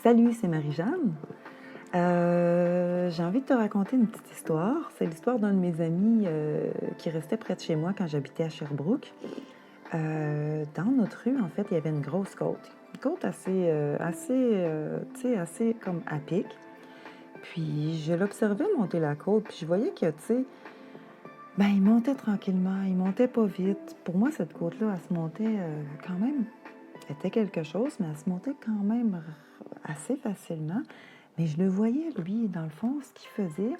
Salut, c'est Marie-Jeanne. J'ai envie de te raconter une petite histoire. C'est l'histoire d'un de mes amis qui restait près de chez moi quand j'habitais à Sherbrooke. Dans notre rue, en fait, il y avait une grosse côte. Une côte tu sais, assez comme à pic. Puis je l'observais monter la côte, puis je voyais que, tu sais, ben, il montait tranquillement, il montait pas vite. Pour moi, cette côte-là, elle se montait quand même, elle était quelque chose, mais elle se montait quand même assez facilement. Mais je le voyais, lui, dans le fond, ce qu'il faisait,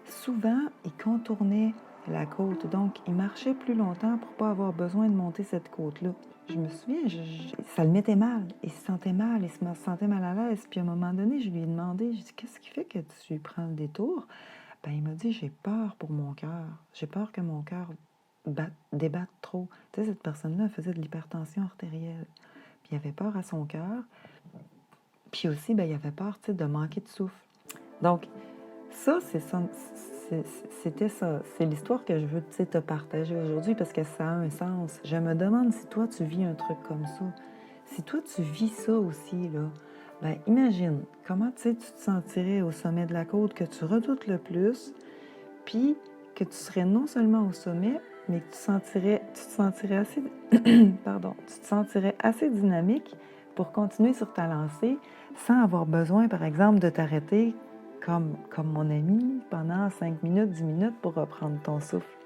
souvent, il contournait la côte. Donc, il marchait plus longtemps pour pas avoir besoin de monter cette côte-là. Je me souviens, ça le mettait mal. Il se sentait mal, il se sentait mal à l'aise. Puis à un moment donné, je lui ai demandé, je dis, qu'est-ce qui fait que tu prends le détour? Ben, il m'a dit, j'ai peur pour mon cœur. J'ai peur que mon cœur débatte trop. Tu sais, cette personne-là faisait de l'hypertension artérielle. Puis il avait peur à son cœur. Puis aussi, ben, il avait peur, tu sais, de manquer de souffle. Donc, ça, c'était ça. C'est l'histoire que je veux, tu sais, te partager aujourd'hui parce que ça a un sens. Je me demande si toi, tu vis un truc comme ça. Si toi, tu vis ça aussi, là, ben imagine comment, tu sais, tu te sentirais au sommet de la côte que tu redoutes le plus, puis que tu serais non seulement au sommet, mais que tu te sentirais assez, pardon, tu te sentirais assez dynamique pour continuer sur ta lancée sans avoir besoin, par exemple, de t'arrêter comme mon ami pendant 5 minutes, 10 minutes pour reprendre ton souffle.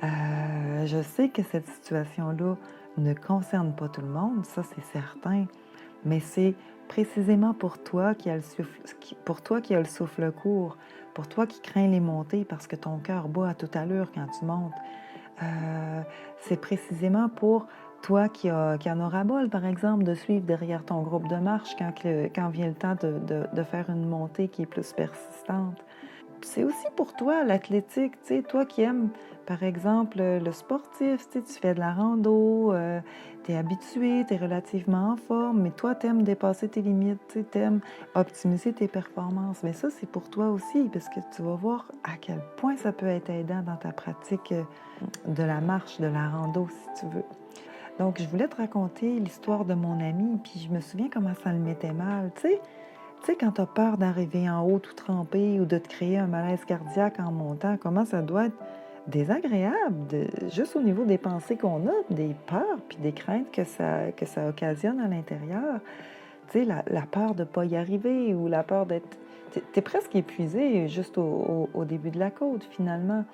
Je sais que cette situation-là ne concerne pas tout le monde, ça c'est certain, mais c'est précisément pour toi pour toi qui a le souffle court, pour toi qui crains les montées parce que ton cœur bat à toute allure quand tu montes. C'est précisément pour toi qui en aura bol, par exemple, de suivre derrière ton groupe de marche quand vient le temps de faire une montée qui est plus persistante. C'est aussi pour toi, l'athlétique, tu sais, toi qui aimes, par exemple, le sportif, tu sais, tu fais de la rando, tu es habitué, tu es relativement en forme, mais toi, tu aimes dépasser tes limites, tu sais, tu aimes optimiser tes performances. Mais ça, c'est pour toi aussi, parce que tu vas voir à quel point ça peut être aidant dans ta pratique de la marche, de la rando, si tu veux. Donc, je voulais te raconter l'histoire de mon ami, puis je me souviens comment ça le mettait mal, tu sais. Tu sais, quand tu as peur d'arriver en haut tout trempé ou de te créer un malaise cardiaque en montant, comment ça doit être désagréable, juste au niveau des pensées qu'on a, des peurs puis des craintes que ça occasionne à l'intérieur. Tu sais, la peur de ne pas y arriver ou la peur d'être... Tu es presque épuisé juste au début de la côte, finalement.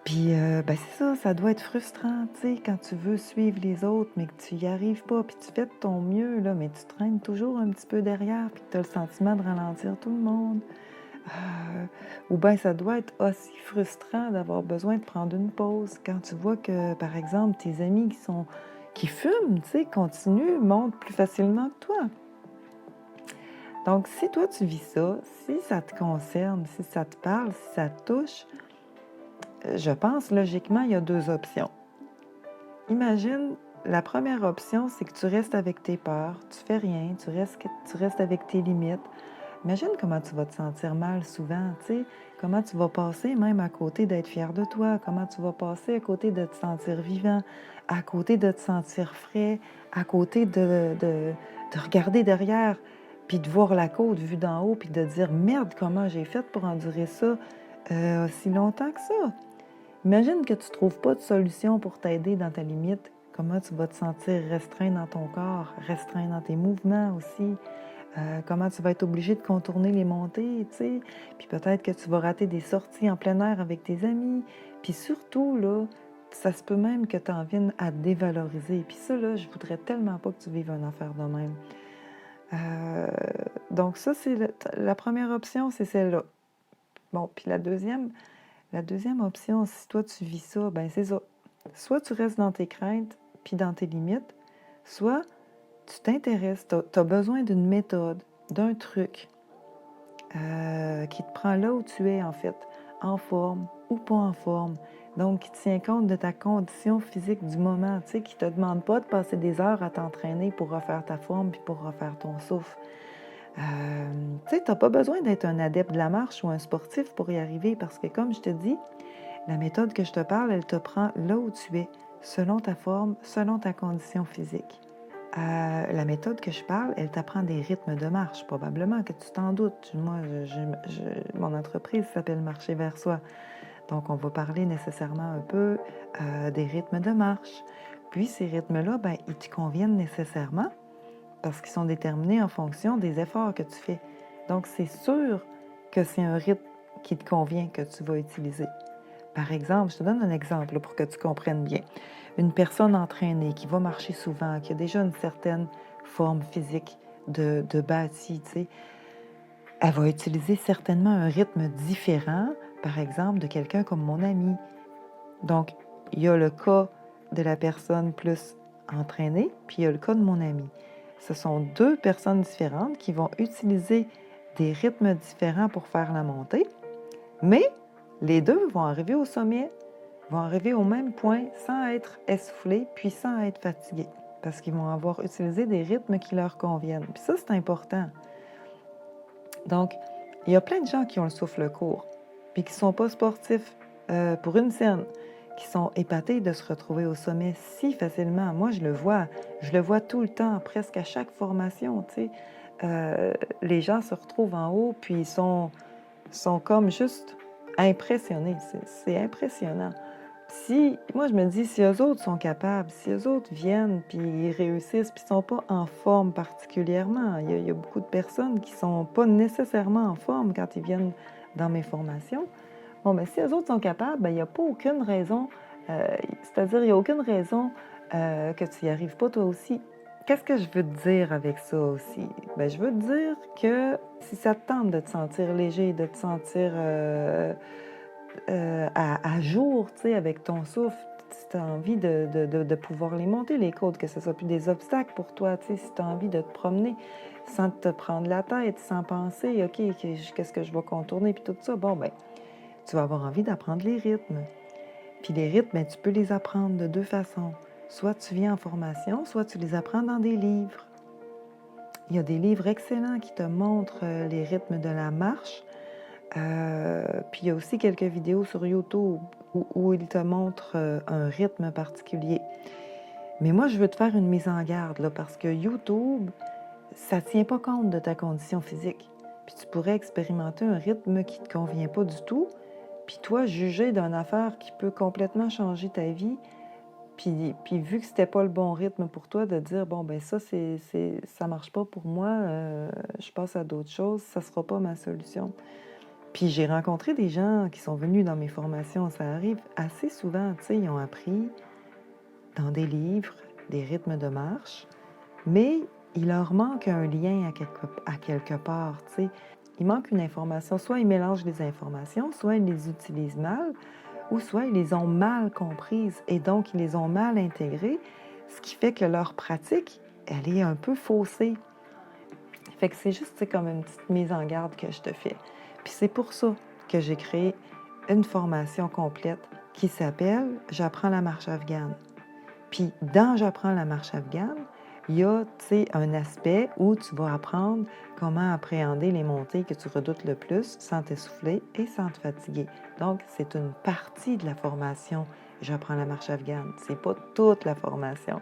Puis, ben c'est ça, ça doit être frustrant, tu sais, quand tu veux suivre les autres, mais que tu y arrives pas, puis tu fais de ton mieux, là, mais tu traînes toujours un petit peu derrière, puis que tu as le sentiment de ralentir tout le monde. Ou bien ça doit être aussi frustrant d'avoir besoin de prendre une pause quand tu vois que, par exemple, tes amis qui fument, tu sais, continuent, montent plus facilement que toi. Donc, si toi, tu vis ça, si ça te concerne, si ça te parle, si ça te touche, je pense, logiquement, il y a deux options. Imagine, la première option, c'est que tu restes avec tes peurs, tu fais rien, tu restes avec tes limites. Imagine comment tu vas te sentir mal souvent, tu sais, comment tu vas passer même à côté d'être fier de toi, comment tu vas passer à côté de te sentir vivant, à côté de te sentir frais, à côté de regarder derrière, puis de voir la côte vue d'en haut, puis de dire merde, comment j'ai fait pour endurer ça aussi longtemps que ça. Imagine que tu ne trouves pas de solution pour t'aider dans ta limite. Comment tu vas te sentir restreint dans ton corps, restreint dans tes mouvements aussi. Comment tu vas être obligé de contourner les montées, tu sais. Puis peut-être que tu vas rater des sorties en plein air avec tes amis. Puis surtout, là, ça se peut même que tu en viennes à te dévaloriser. Puis ça, là, je voudrais tellement pas que tu vives une affaire de même. Donc ça, c'est la première option, c'est celle-là. Bon, puis la deuxième option, si toi tu vis ça, ben c'est ça. Soit tu restes dans tes craintes puis dans tes limites, soit tu t'intéresses, tu as besoin d'une méthode, d'un truc qui te prend là où tu es en fait, en forme ou pas en forme. Donc, qui tient compte de ta condition physique du moment, tu sais, qui ne te demande pas de passer des heures à t'entraîner pour refaire ta forme puis pour refaire ton souffle. Tu sais, tu n'as pas besoin d'être un adepte de la marche ou un sportif pour y arriver parce que, comme je te dis, la méthode que je te parle, elle te prend là où tu es, selon ta forme, selon ta condition physique. La méthode que je parle, elle t'apprend des rythmes de marche. Probablement que tu t'en doutes. Moi, mon entreprise s'appelle Marcher vers soi. Donc, on va parler nécessairement un peu des rythmes de marche. Puis, ces rythmes-là, ben, ils te conviennent nécessairement parce qu'ils sont déterminés en fonction des efforts que tu fais. Donc, c'est sûr que c'est un rythme qui te convient que tu vas utiliser. Par exemple, je te donne un exemple là, pour que tu comprennes bien. Une personne entraînée qui va marcher souvent, qui a déjà une certaine forme physique de bâti, tu sais, elle va utiliser certainement un rythme différent, par exemple, de quelqu'un comme mon ami. Donc, il y a le cas de la personne plus entraînée, puis il y a le cas de mon ami. Ce sont deux personnes différentes qui vont utiliser des rythmes différents pour faire la montée, mais les deux vont arriver au sommet, vont arriver au même point sans être essoufflés, puis sans être fatigués, parce qu'ils vont avoir utilisé des rythmes qui leur conviennent. Puis ça, c'est important. Donc, il y a plein de gens qui ont le souffle court, puis qui ne sont pas sportifs pour une scène, qui sont épatés de se retrouver au sommet si facilement. Moi, je le vois tout le temps, presque à chaque formation, tu sais. Les gens se retrouvent en haut, puis ils sont comme juste impressionnés. C'est impressionnant. Moi, je me dis, si eux autres sont capables, si eux autres viennent, puis ils réussissent, puis ils ne sont pas en forme particulièrement, il y a beaucoup de personnes qui ne sont pas nécessairement en forme quand ils viennent dans mes formations. Bon, mais si eux autres sont capables, ben, il n'y a pas aucune raison, c'est-à-dire, il n'y a aucune raison que tu n'y arrives pas toi aussi. Qu'est-ce que je veux te dire avec ça aussi? Ben, je veux te dire que si ça te tente de te sentir léger, de te sentir à jour, tu sais, avec ton souffle, si tu as envie de pouvoir les monter, les côtes, que ce soit plus des obstacles pour toi, tu sais, si tu as envie de te promener sans te prendre la tête, sans penser, OK, qu'est-ce que je vais contourner, puis tout ça, bon, ben, tu vas avoir envie d'apprendre les rythmes. Puis les rythmes, ben, tu peux les apprendre de deux façons. Soit tu viens en formation, soit tu les apprends dans des livres. Il y a des livres excellents qui te montrent les rythmes de la marche. Puis il y a aussi quelques vidéos sur YouTube où ils te montrent un rythme particulier. Mais moi, je veux te faire une mise en garde, là, parce que YouTube, ça ne tient pas compte de ta condition physique. Puis tu pourrais expérimenter un rythme qui ne te convient pas du tout, puis toi, juger d'une affaire qui peut complètement changer ta vie, puis vu que c'était pas le bon rythme pour toi, de dire, bon, ben ça marche pas pour moi, je passe à d'autres choses, ça sera pas ma solution. Puis j'ai rencontré des gens qui sont venus dans mes formations, ça arrive assez souvent, tu sais, ils ont appris dans des livres des rythmes de marche, mais il leur manque un lien à quelque part, tu sais. Il manque une information, soit ils mélangent les informations, soit ils les utilisent mal, ou soit ils les ont mal comprises et donc ils les ont mal intégrées, ce qui fait que leur pratique, elle est un peu faussée. Fait que c'est juste comme une petite mise en garde que je te fais. Puis c'est pour ça que j'ai créé une formation complète qui s'appelle J'apprends la marche afghane. Puis dans J'apprends la marche afghane, il y a, tu sais, un aspect où tu vas apprendre comment appréhender les montées que tu redoutes le plus sans t'essouffler et sans te fatiguer. Donc, c'est une partie de la formation J'apprends la marche afghane. C'est pas toute la formation.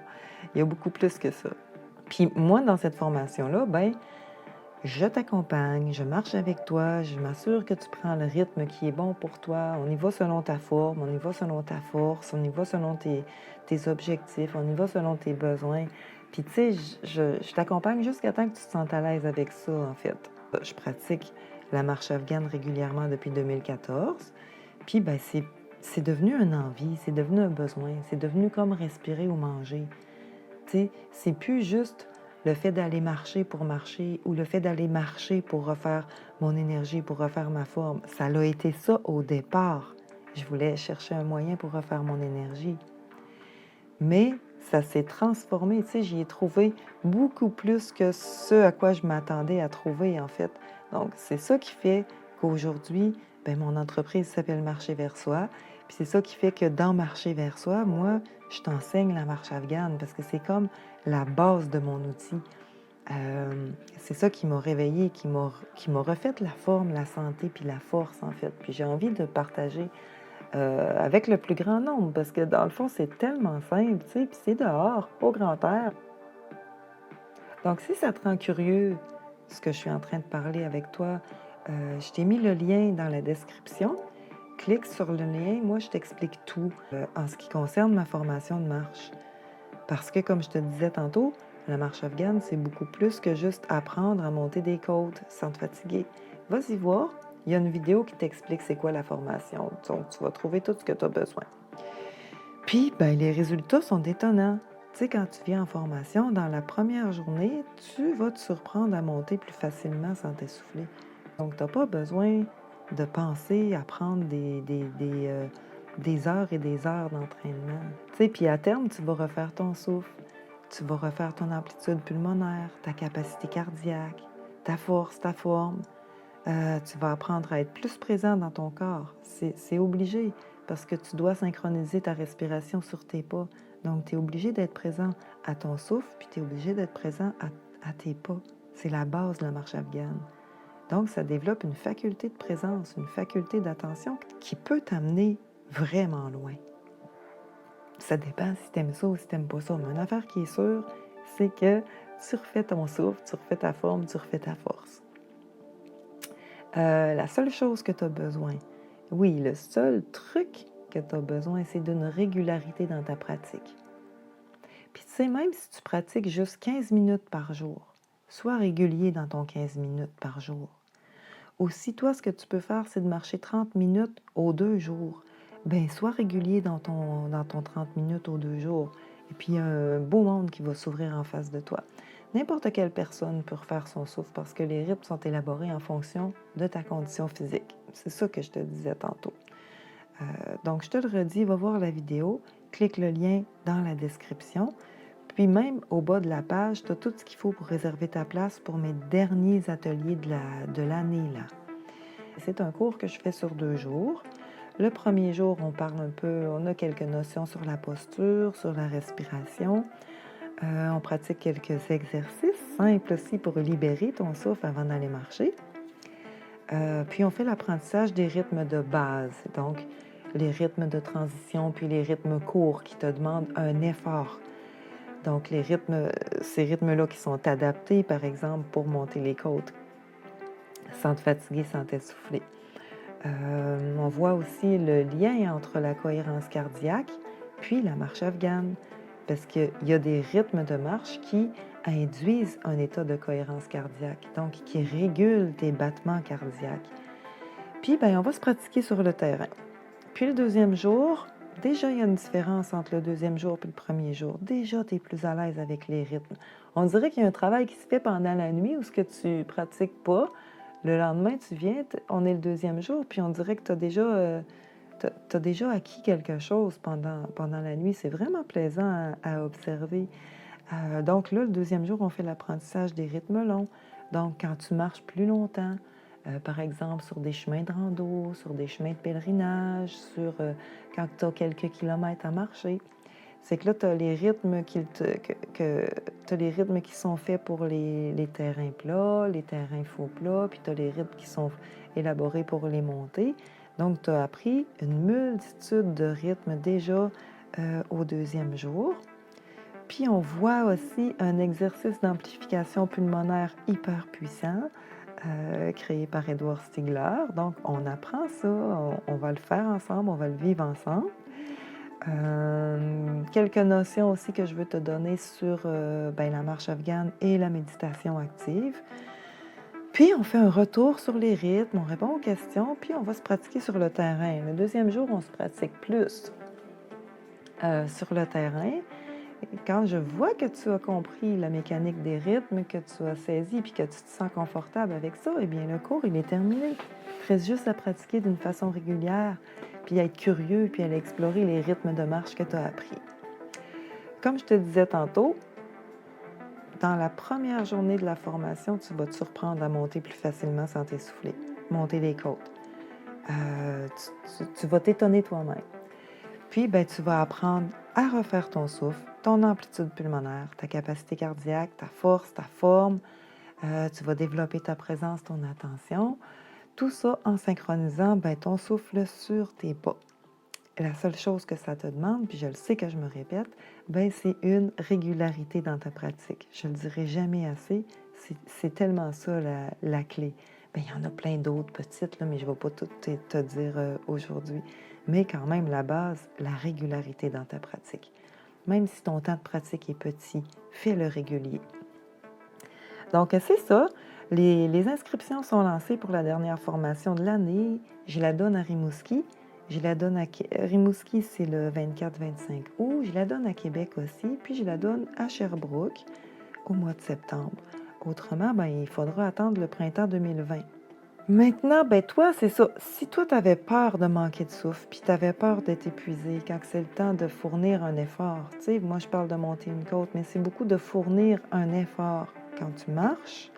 Il y a beaucoup plus que ça. Puis moi, dans cette formation-là, ben, je t'accompagne, je marche avec toi, je m'assure que tu prends le rythme qui est bon pour toi. On y va selon ta forme, on y va selon ta force, on y va selon tes objectifs, on y va selon tes besoins. Puis tu sais, je t'accompagne jusqu'à temps que tu te sentes à l'aise avec ça, en fait. Je pratique la marche afghane régulièrement depuis 2014. Puis ben, c'est devenu une envie, c'est devenu un besoin, c'est devenu comme respirer ou manger. Tu sais, c'est plus juste le fait d'aller marcher pour marcher ou le fait d'aller marcher pour refaire mon énergie, pour refaire ma forme. Ça l'a été ça au départ. Je voulais chercher un moyen pour refaire mon énergie. Mais ça s'est transformé, tu sais, j'y ai trouvé beaucoup plus que ce à quoi je m'attendais à trouver, en fait. Donc, c'est ça qui fait qu'aujourd'hui, ben, mon entreprise s'appelle Marcher vers soi. Puis c'est ça qui fait que dans Marcher vers soi, moi, je t'enseigne la marche afghane parce que c'est comme la base de mon outil. C'est ça qui m'a réveillée, qui m'a refait la forme, la santé puis la force, en fait. Puis j'ai envie de partager avec le plus grand nombre, parce que dans le fond, c'est tellement simple, tu sais, puis c'est dehors, au grand air. Donc, si ça te rend curieux, ce que je suis en train de parler avec toi, je t'ai mis le lien dans la description. Clique sur le lien, moi je t'explique tout en ce qui concerne ma formation de marche. Parce que comme je te disais tantôt, la marche afghane, c'est beaucoup plus que juste apprendre à monter des côtes sans te fatiguer. Vas-y voir, il y a une vidéo qui t'explique c'est quoi la formation. Donc tu vas trouver tout ce que tu as besoin. Puis, ben, les résultats sont étonnants. Tu sais, quand tu viens en formation, dans la première journée, tu vas te surprendre à monter plus facilement sans t'essouffler. Donc, tu n'as pas besoin de penser à prendre des heures et des heures d'entraînement. Tu sais, puis à terme, tu vas refaire ton souffle, tu vas refaire ton amplitude pulmonaire, ta capacité cardiaque, ta force, ta forme. Tu vas apprendre à être plus présent dans ton corps. C'est obligé parce que tu dois synchroniser ta respiration sur tes pas. Donc, tu es obligé d'être présent à ton souffle, puis tu es obligé d'être présent à tes pas. C'est la base de la marche afghane. Donc, ça développe une faculté de présence, une faculté d'attention qui peut t'amener vraiment loin. Ça dépend si tu aimes ça ou si tu n'aimes pas ça. Mais une affaire qui est sûre, c'est que tu refais ton souffle, tu refais ta forme, tu refais ta force. La seule chose que tu as besoin, oui, le seul truc que tu as besoin, c'est d'une régularité dans ta pratique. Puis tu sais, même si tu pratiques juste 15 minutes par jour, sois régulier dans ton 15 minutes par jour. Aussi, toi, ce que tu peux faire, c'est de marcher 30 minutes aux 2 jours. Bien, sois régulier dans ton 30 minutes aux 2 jours. Et puis, il y a un beau monde qui va s'ouvrir en face de toi. N'importe quelle personne peut refaire son souffle parce que les rythmes sont élaborés en fonction de ta condition physique. C'est ça que je te disais tantôt. Donc, je te le redis, va voir la vidéo, clique le lien dans la description. Puis même au bas de la page, tu as tout ce qu'il faut pour réserver ta place pour mes derniers ateliers de l'année. C'est un cours que je fais sur 2 jours. Le premier jour, on parle un peu, on a quelques notions sur la posture, sur la respiration. On pratique quelques exercices simples aussi pour libérer ton souffle avant d'aller marcher. Puis on fait l'apprentissage des rythmes de base, donc les rythmes de transition, puis les rythmes courts qui te demandent un effort. Donc ces rythmes-là qui sont adaptés, par exemple, pour monter les côtes, sans te fatiguer, sans t'essouffler. On voit aussi le lien entre la cohérence cardiaque puis la marche afghane, parce qu'il y a des rythmes de marche qui induisent un état de cohérence cardiaque, donc qui régulent tes battements cardiaques. Puis, ben, on va se pratiquer sur le terrain. Puis le deuxième jour, déjà, il y a une différence entre le deuxième jour et le premier jour. Déjà, tu es plus à l'aise avec les rythmes. On dirait qu'il y a un travail qui se fait pendant la nuit où ce que tu ne pratiques pas. Le lendemain, tu viens, on est le deuxième jour, puis on dirait que tu as déjà acquis quelque chose pendant la nuit. C'est vraiment plaisant à observer. Donc là, le deuxième jour, on fait l'apprentissage des rythmes longs. Donc, quand tu marches plus longtemps, par exemple sur des chemins de rando, sur des chemins de pèlerinage, quand tu as quelques kilomètres à marcher, c'est que là, tu as les rythmes t'as les rythmes qui sont faits pour les terrains plats, les terrains faux plats, puis tu as les rythmes qui sont élaborés pour les montées. Donc, tu as appris une multitude de rythmes déjà au deuxième jour. Puis, on voit aussi un exercice d'amplification pulmonaire hyper puissant créé par Edward Stigler. Donc, on apprend ça, on va le faire ensemble, on va le vivre ensemble. Quelques notions aussi que je veux te donner sur la marche afghane et la méditation active. Puis, on fait un retour sur les rythmes, on répond aux questions, puis on va se pratiquer sur le terrain. Le deuxième jour, on se pratique plus sur le terrain. Quand je vois que tu as compris la mécanique des rythmes, que tu as saisi puis que tu te sens confortable avec ça, eh bien, le cours, il est terminé. Il reste juste à pratiquer d'une façon régulière, puis à être curieux, puis à aller explorer les rythmes de marche que tu as appris. Comme je te disais tantôt, dans la première journée de la formation, tu vas te surprendre à monter plus facilement sans t'essouffler, monter les côtes. Tu vas t'étonner toi-même. Puis, ben, tu vas apprendre à refaire ton souffle, ton amplitude pulmonaire, ta capacité cardiaque, ta force, ta forme. Tu vas développer ta présence, ton attention. Tout ça en synchronisant ton souffle sur tes pas. la seule chose que ça te demande, puis je le sais que je me répète, ben c'est une régularité dans ta pratique. Je ne le dirai jamais assez, c'est tellement ça la clé. Ben, il y en a plein d'autres petites, là, mais je ne vais pas tout te dire aujourd'hui. Mais quand même, la base, la régularité dans ta pratique. Même si ton temps de pratique est petit, fais-le régulier. Donc, c'est ça. Les inscriptions sont lancées pour la dernière formation de l'année. Je la donne à Rimouski. Je la donne à Rimouski, c'est le 24-25 août. Je la donne à Québec aussi. Puis, je la donne à Sherbrooke au mois de septembre. Autrement, ben, il faudra attendre le printemps 2020. Maintenant, ben toi, c'est ça. Si toi, tu avais peur de manquer de souffle, puis tu avais peur d'être épuisé quand c'est le temps de fournir un effort, tu sais, moi, je parle de monter une côte, mais c'est beaucoup de fournir un effort quand tu marches,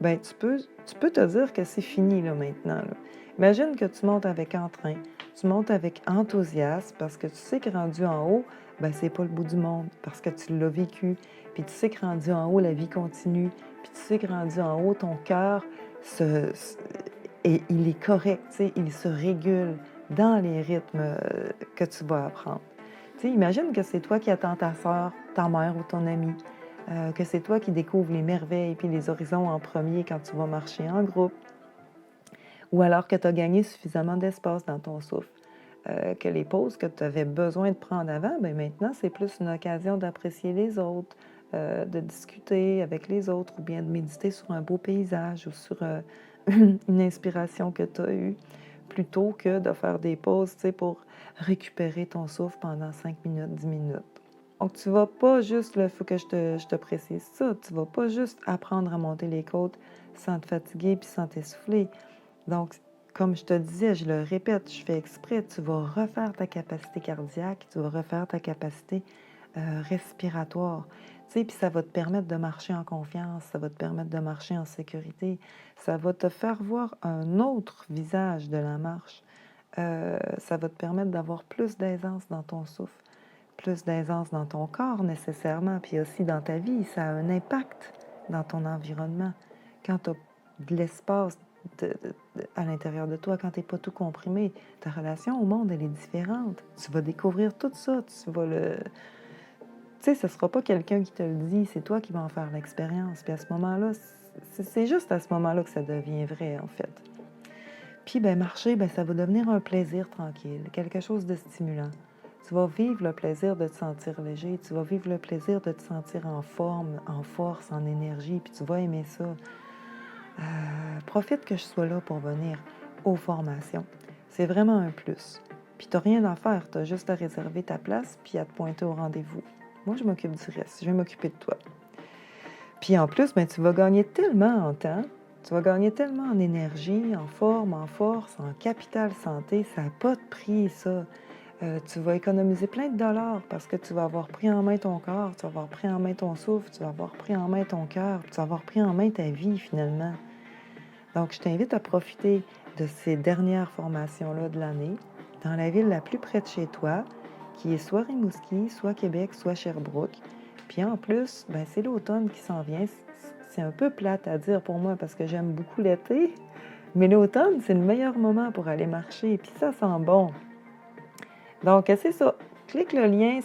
ben tu peux te dire que c'est fini, là, maintenant, là. Imagine que tu montes avec entrain, tu montes avec enthousiasme, parce que tu sais que rendu en haut, ben c'est pas le bout du monde, parce que tu l'as vécu, puis tu sais que rendu en haut, la vie continue, puis tu sais que rendu en haut, ton cœur et il est correct, tu sais, il se régule dans les rythmes que tu vas apprendre. Tu sais, imagine que c'est toi qui attends ta soeur, ta mère ou ton ami, que c'est toi qui découvres les merveilles puis les horizons en premier quand tu vas marcher en groupe, ou alors que tu as gagné suffisamment d'espace dans ton souffle, que les pauses que tu avais besoin de prendre avant, bien maintenant, c'est plus une occasion d'apprécier les autres, de discuter avec les autres ou bien de méditer sur un beau paysage ou sur une inspiration que tu as eue, plutôt que de faire des pauses, tu sais, pour récupérer ton souffle pendant 5 minutes, 10 minutes. Donc, tu vas pas juste, il faut que je te précise ça, tu vas pas juste apprendre à monter les côtes sans te fatiguer puis sans t'essouffler. Donc, comme je te disais, je le répète, je fais exprès, tu vas refaire ta capacité cardiaque, tu vas refaire ta capacité respiratoire. Tu sais, puis ça va te permettre de marcher en confiance, ça va te permettre de marcher en sécurité, ça va te faire voir un autre visage de la marche. Ça va te permettre d'avoir plus d'aisance dans ton souffle, plus d'aisance dans ton corps nécessairement, puis aussi dans ta vie. Ça a un impact dans ton environnement. Quand tu as de l'espace à l'intérieur de toi, quand tu n'es pas tout comprimé, ta relation au monde, elle est différente. Tu vas découvrir tout ça, tu vas le... Tu sais, ce ne sera pas quelqu'un qui te le dit, c'est toi qui vas en faire l'expérience. Puis à ce moment-là, c'est juste à ce moment-là que ça devient vrai, en fait. Puis, ben, marcher, ben, ça va devenir un plaisir tranquille, quelque chose de stimulant. Tu vas vivre le plaisir de te sentir léger, tu vas vivre le plaisir de te sentir en forme, en force, en énergie, puis tu vas aimer ça. Profite que je sois là pour venir aux formations. C'est vraiment un plus. Puis tu n'as rien à faire, tu as juste à réserver ta place puis à te pointer au rendez-vous. Moi, je m'occupe du reste, je vais m'occuper de toi. Puis en plus, ben, tu vas gagner tellement en temps, tu vas gagner tellement en énergie, en forme, en force, en capital santé, ça n'a pas de prix, ça. Tu vas économiser plein de dollars parce que tu vas avoir pris en main ton corps, tu vas avoir pris en main ton souffle, tu vas avoir pris en main ton cœur, tu vas avoir pris en main ta vie finalement. Donc, je t'invite à profiter de ces dernières formations-là de l'année dans la ville la plus près de chez toi, qui est soit Rimouski, soit Québec, soit Sherbrooke. Puis en plus, ben, c'est l'automne qui s'en vient. C'est un peu plate à dire pour moi parce que j'aime beaucoup l'été, mais l'automne, c'est le meilleur moment pour aller marcher. Puis ça sent bon. Donc, c'est ça. Clique le lien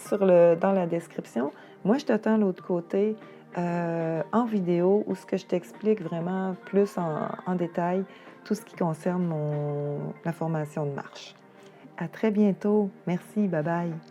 dans la description. Moi, je t'attends de l'autre côté en vidéo où ce que je t'explique vraiment plus en détail tout ce qui concerne la formation de marche. À très bientôt. Merci. Bye bye.